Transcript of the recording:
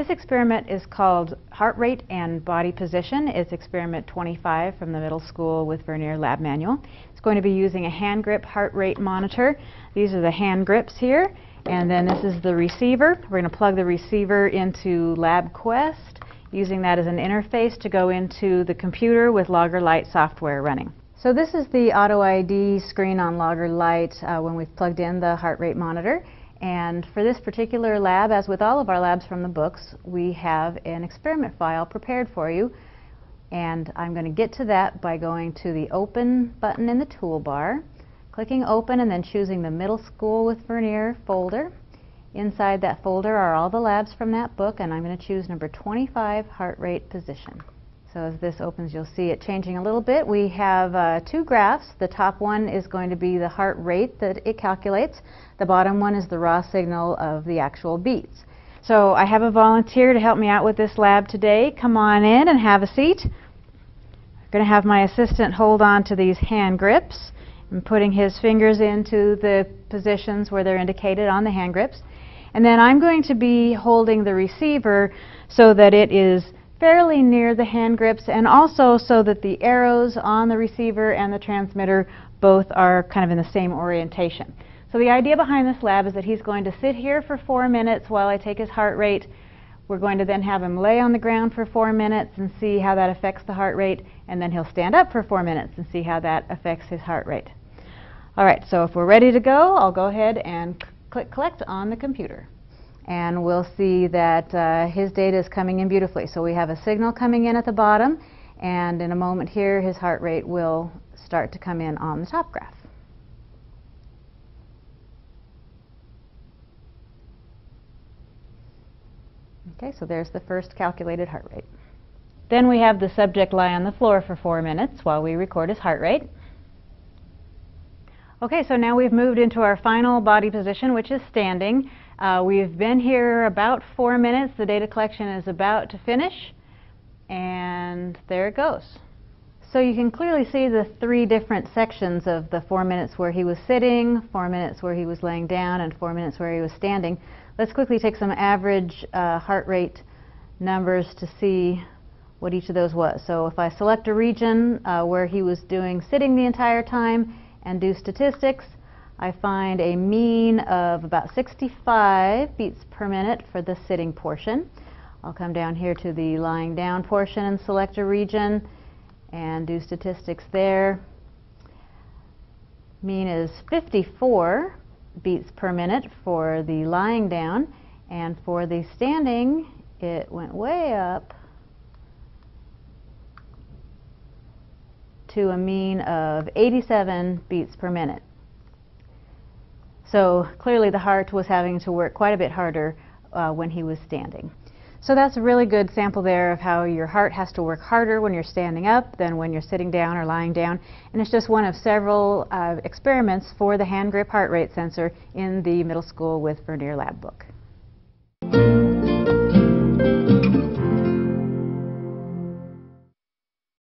This experiment is called Heart Rate and Body Position. It's experiment 25 from the middle school with Vernier lab manual. It's going to be using a hand grip heart rate monitor. These are the hand grips here, and then this is the receiver. We're going to plug the receiver into LabQuest, using that as an interface to go into the computer with Logger Lite software running. So this is the auto ID screen on Logger Lite when we've plugged in the heart rate monitor. And for this particular lab, as with all of our labs from the books, we have an experiment file prepared for you. And I'm going to get to that by going to the Open button in the toolbar, clicking Open, and then choosing the Middle School with Vernier folder. Inside that folder are all the labs from that book, and I'm going to choose number 25, Heart Rate Position. So as this opens, you'll see it changing a little bit. We have two graphs. The top one is going to be the heart rate that it calculates. The bottom one is the raw signal of the actual beats. So I have a volunteer to help me out with this lab today. Come on in and have a seat. I'm going to have my assistant hold on to these hand grips and putting his fingers into the positions where they're indicated on the hand grips. And then I'm going to be holding the receiver so that it is fairly near the hand grips, and also so that the arrows on the receiver and the transmitter both are kind of in the same orientation. So the idea behind this lab is that he's going to sit here for 4 minutes while I take his heart rate. We're going to then have him lay on the ground for 4 minutes and see how that affects the heart rate, and then he'll stand up for 4 minutes and see how that affects his heart rate. All right, so if we're ready to go, I'll go ahead and click Collect on the computer. And we'll see that his data is coming in beautifully. So we have a signal coming in at the bottom, and in a moment here his heart rate will start to come in on the top graph. Okay, so there's the first calculated heart rate. Then we have the subject lie on the floor for 4 minutes while we record his heart rate. Okay, so now we've moved into our final body position, which is standing. We've been here about 4 minutes. The data collection is about to finish, and there it goes. So you can clearly see the 3 different sections of the 4 minutes where he was sitting, 4 minutes where he was laying down, and 4 minutes where he was standing. Let's quickly take some average heart rate numbers to see what each of those was. So if I select a region where he was doing sitting the entire time and do statistics, I find a mean of about 65 beats per minute for the sitting portion. I'll come down here to the lying down portion and select a region and do statistics there. Mean is 54 beats per minute for the lying down, and for the standing it went way up to a mean of 87 beats per minute. So clearly the heart was having to work quite a bit harder when he was standing. So that's a really good sample there of how your heart has to work harder when you're standing up than when you're sitting down or lying down. And it's just one of several experiments for the hand grip heart rate sensor in the middle school with Vernier lab book.